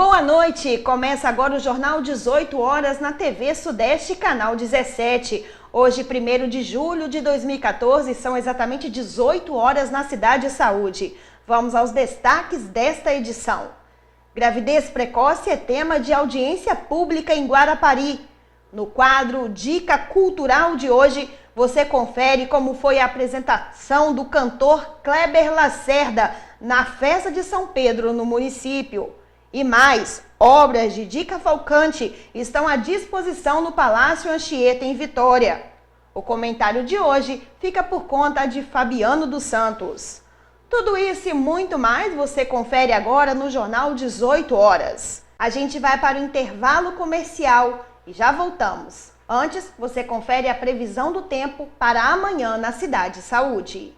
Boa noite! Começa agora o Jornal 18 horas na TV Sudeste, canal 17. Hoje, 1º de julho de 2014, são exatamente 18 horas na Cidade Saúde. Vamos aos destaques desta edição. Gravidez precoce é tema de audiência pública em Guarapari. No quadro Dica Cultural de hoje, você confere como foi a apresentação do cantor Kleber Lacerda na festa de São Pedro, no município. E mais, obras de Di Cavalcante estão à disposição no Palácio Anchieta, em Vitória. O comentário de hoje fica por conta de Fabiano dos Santos. Tudo isso e muito mais você confere agora no Jornal 18 horas. A gente vai para o intervalo comercial e já voltamos. Antes, você confere a previsão do tempo para amanhã na Cidade Saúde.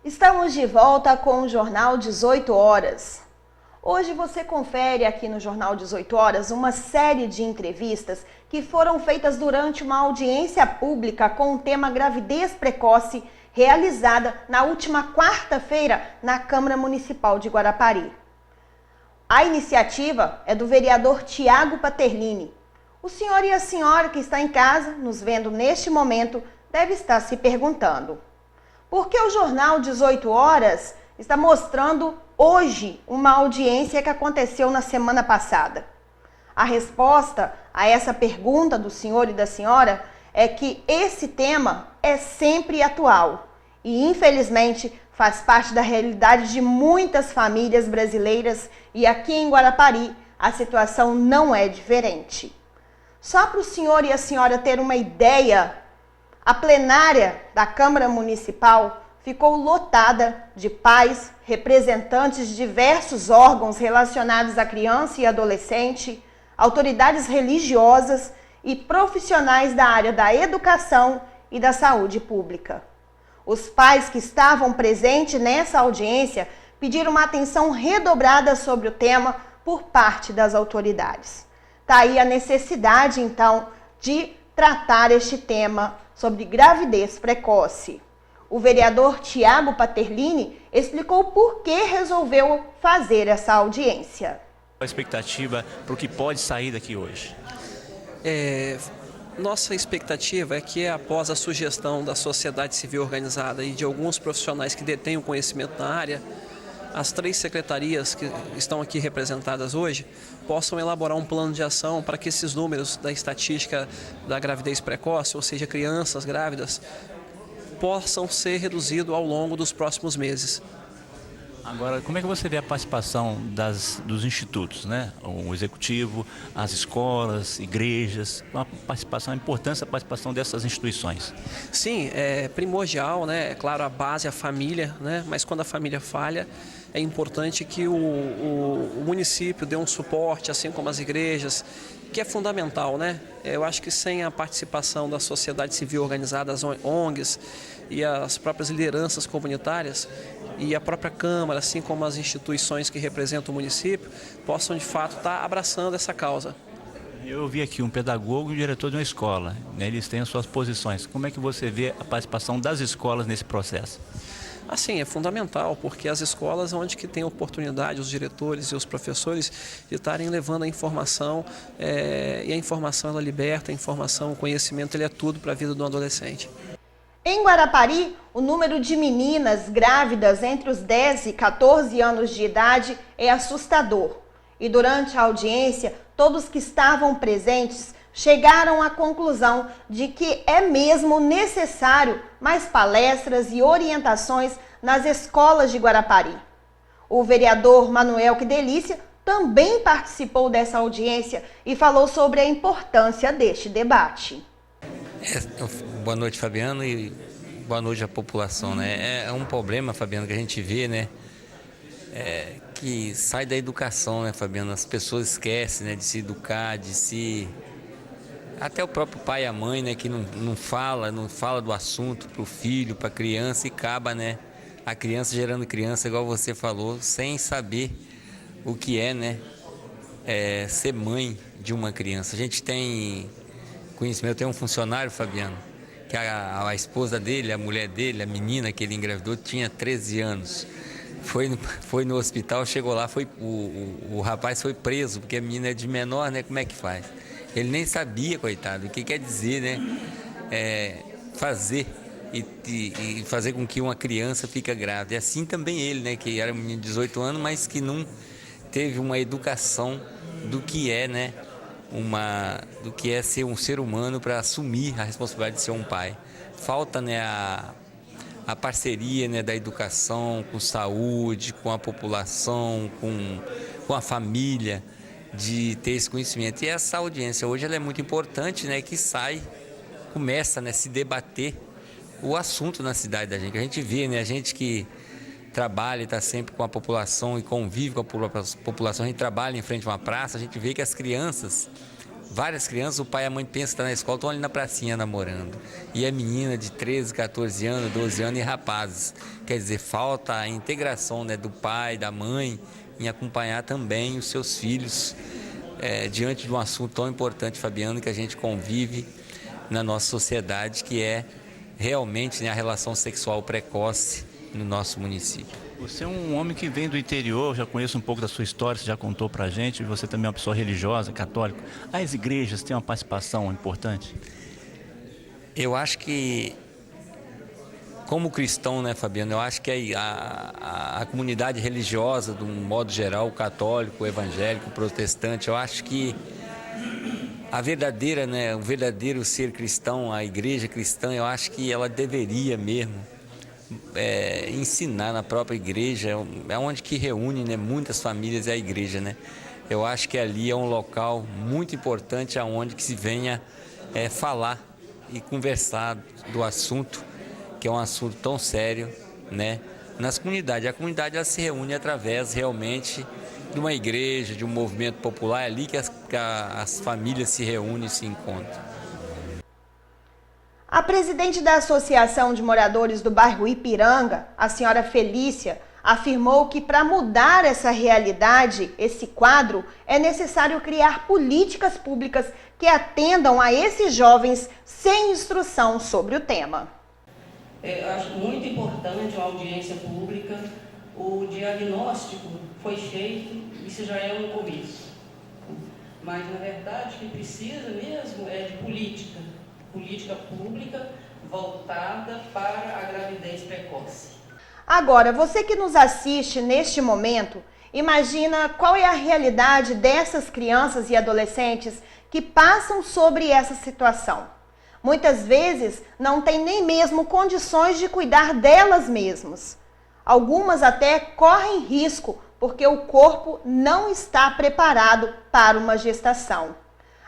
Estamos de volta com o Jornal 18 horas. Hoje você confere aqui no Jornal 18 horas uma série de entrevistas que foram feitas durante uma audiência pública com o tema gravidez precoce, realizada na última quarta-feira na Câmara Municipal de Guarapari. A iniciativa é do vereador Tiago Paterlini. O senhor e a senhora que está em casa, nos vendo neste momento, deve estar se perguntando: por que o Jornal 18 horas está mostrando hoje uma audiência que aconteceu na semana passada? A resposta a essa pergunta do senhor e da senhora é que esse tema é sempre atual e, infelizmente, faz parte da realidade de muitas famílias brasileiras e aqui em Guarapari a situação não é diferente. Só para o senhor e a senhora ter uma ideia, a plenária da Câmara Municipal ficou lotada de pais, representantes de diversos órgãos relacionados à criança e adolescente, autoridades religiosas e profissionais da área da educação e da saúde pública. Os pais que estavam presentes nessa audiência pediram uma atenção redobrada sobre o tema por parte das autoridades. Está aí a necessidade, então, de tratar este tema sobre gravidez precoce. O vereador Tiago Paterlini explicou por que resolveu fazer essa audiência. A expectativa para o que pode sair daqui hoje? Nossa expectativa é que, após a sugestão da sociedade civil organizada e de alguns profissionais que detêm o conhecimento na área, as 3 secretarias que estão aqui representadas hoje possam elaborar um plano de ação para que esses números da estatística da gravidez precoce, ou seja, crianças grávidas, possam ser reduzidos ao longo dos próximos meses. Agora, como é que você vê a participação dos institutos, né? O executivo, as escolas, igrejas, a importância da participação dessas instituições? Sim, é primordial, né? É claro, a base é a família, né? Mas quando a família falha, é importante que o município dê um suporte, assim como as igrejas, que é fundamental, né? Eu acho que sem a participação da sociedade civil organizada, as ONGs e as próprias lideranças comunitárias e a própria Câmara, assim como as instituições que representam o município, possam de fato estar abraçando essa causa. Eu vi aqui um pedagogo e um diretor de uma escola, né? Eles têm as suas posições. Como é que você vê a participação das escolas nesse processo? Assim, é fundamental, porque as escolas onde que tem oportunidade, os diretores e os professores, de estarem levando a informação, e a informação ela liberta, a informação, o conhecimento, ele é tudo para a vida do adolescente. Em Guarapari, o número de meninas grávidas entre os 10 e 14 anos de idade é assustador. E durante a audiência, todos que estavam presentes chegaram à conclusão de que é mesmo necessário mais palestras e orientações nas escolas de Guarapari. O vereador Manuel Que Delícia também participou dessa audiência e falou sobre a importância deste debate. Boa noite, Fabiano, e boa noite à população, né? É um problema, Fabiano, que a gente vê, né? Que sai da educação, né, Fabiano? As pessoas esquecem, né, de se educar, até o próprio pai e a mãe, né, que não fala do assunto para o filho, para a criança, e acaba, né, a criança gerando criança, igual você falou, sem saber o que é, né, ser mãe de uma criança. A gente tem conhecimento, eu tenho um funcionário, Fabiano, que a esposa dele, a mulher dele, a menina que ele engravidou, tinha 13 anos. Foi no hospital, chegou lá, o rapaz foi preso, porque a menina é de menor, né? Como é que faz? Ele nem sabia, coitado, o que quer dizer, né? Fazer e fazer com que uma criança fique grávida. E assim também ele, né? Que era um menino de 18 anos, mas que não teve uma educação do que é, né? Do que é ser um ser humano para assumir a responsabilidade de ser um pai. Falta, né? A parceria, né, da educação com saúde, com a população, com a família, de ter esse conhecimento. E essa audiência hoje ela é muito importante, né, que começa, né, a se debater o assunto na cidade da gente. A gente vê, né, a gente que trabalha e está sempre com a população e convive com a população, a gente trabalha em frente a uma praça, a gente vê que as crianças, várias crianças, o pai e a mãe pensam que estão na escola, estão ali na pracinha namorando. E é menina de 13, 14 anos, 12 anos e rapazes. Quer dizer, falta a integração, né, do pai, da mãe, em acompanhar também os seus filhos diante de um assunto tão importante, Fabiano, que a gente convive na nossa sociedade, que é realmente, né, a relação sexual precoce no nosso município. Você é um homem que vem do interior, já conheço um pouco da sua história, você já contou pra gente, você também é uma pessoa religiosa, católica. As igrejas têm uma participação importante? Eu acho que, como cristão, né, Fabiano, eu acho que a comunidade religiosa, de um modo geral, o católico, o evangélico, o protestante, eu acho que a verdadeira, né, o verdadeiro ser cristão, a igreja cristã, eu acho que ela deveria mesmo ensinar na própria igreja, é onde que reúne, né, muitas famílias, é a igreja, né? Eu acho que ali é um local muito importante aonde que se venha falar e conversar do assunto, que é um assunto tão sério, né, nas comunidades. A comunidade ela se reúne através realmente de uma igreja, de um movimento popular, é ali que as famílias se reúnem e se encontram. A presidente da Associação de Moradores do bairro Ipiranga, a senhora Felícia, afirmou que para mudar essa realidade, esse quadro, é necessário criar políticas públicas que atendam a esses jovens sem instrução sobre o tema. Eu acho muito importante a audiência pública, o diagnóstico foi feito, isso já é um começo. Mas, na verdade, o que precisa mesmo é de política pública voltada para a gravidez precoce. Agora, você que nos assiste neste momento, imagina qual é a realidade dessas crianças e adolescentes que passam sobre essa situação. Muitas vezes não têm nem mesmo condições de cuidar delas mesmas. Algumas até correm risco porque o corpo não está preparado para uma gestação.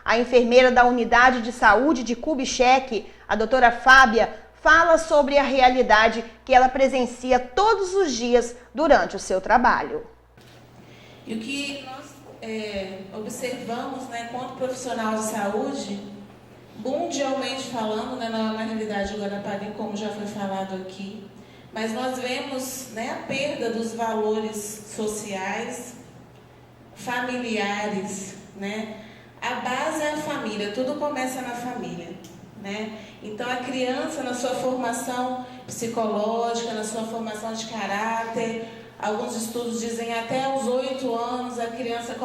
A enfermeira da Unidade de Saúde de Kubitschek, a doutora Fábia, fala sobre a realidade que ela presencia todos os dias durante o seu trabalho. E o que nós observamos, né, enquanto profissional de saúde, mundialmente falando, né, na realidade do Guarapari, como já foi falado aqui, mas nós vemos, né, a perda dos valores sociais, familiares, né? A base é a família, tudo começa na família, né? Então a criança, na sua formação psicológica, na sua formação de caráter, alguns estudos dizem até os 8 anos a criança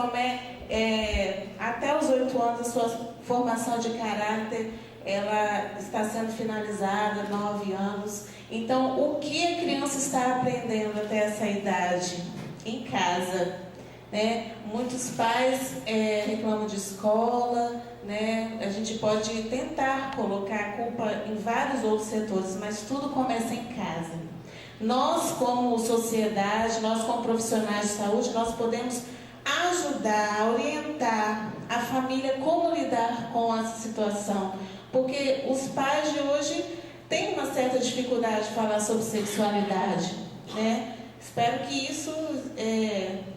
até os 8 anos a sua formação de caráter ela está sendo finalizada, 9 anos. Então o que a criança está aprendendo até essa idade? Em casa. Né? Muitos pais reclamam de escola, né? A gente pode tentar colocar a culpa em vários outros setores, mas tudo começa em casa. Nós, como sociedade, nós como profissionais de saúde, nós podemos ajudar, a orientar a família como lidar com essa situação. Porque os pais de hoje têm uma certa dificuldade de falar sobre sexualidade, né? Espero que isso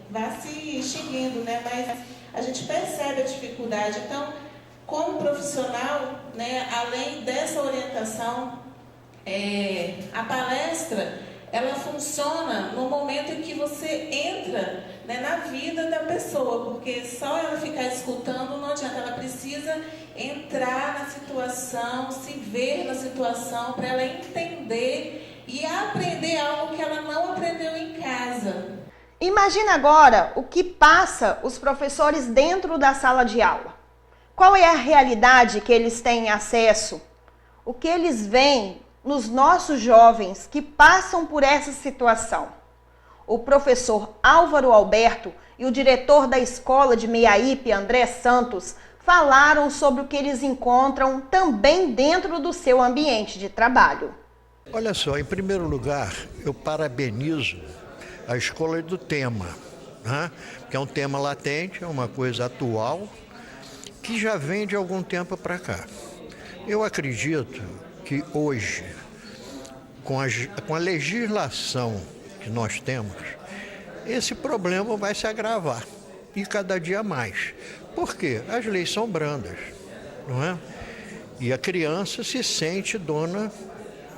vá se extinguindo, né? Mas a gente percebe a dificuldade. Então, como profissional, né, além dessa orientação, a palestra, ela funciona no momento em que você entra, né, na vida da pessoa, porque só ela ficar escutando não adianta, ela precisa entrar na situação, se ver na situação, para ela entender e aprender algo que ela não aprendeu em casa. Imagina agora o que passa os professores dentro da sala de aula. Qual é a realidade que eles têm acesso? O que eles veem nos nossos jovens que passam por essa situação? O professor Álvaro Alberto e o diretor da escola de Meiaípe, André Santos, falaram sobre o que eles encontram também dentro do seu ambiente de trabalho. Olha só, em primeiro lugar, eu parabenizo a escolha do tema, né? Que é um tema latente, é uma coisa atual, que já vem de algum tempo para cá. Eu acredito que hoje, com a legislação que nós temos, esse problema vai se agravar, e cada dia mais. Por quê? As leis são brandas, não é? E a criança se sente dona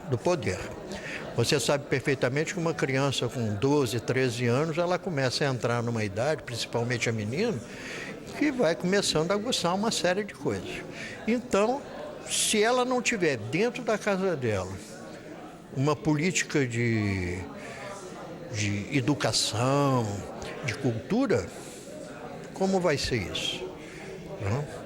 do poder. Você sabe perfeitamente que uma criança com 12, 13 anos, ela começa a entrar numa idade, principalmente a menina, que vai começando a aguçar uma série de coisas. Então, se ela não tiver dentro da casa dela uma política de educação, de cultura, como vai ser isso? Não?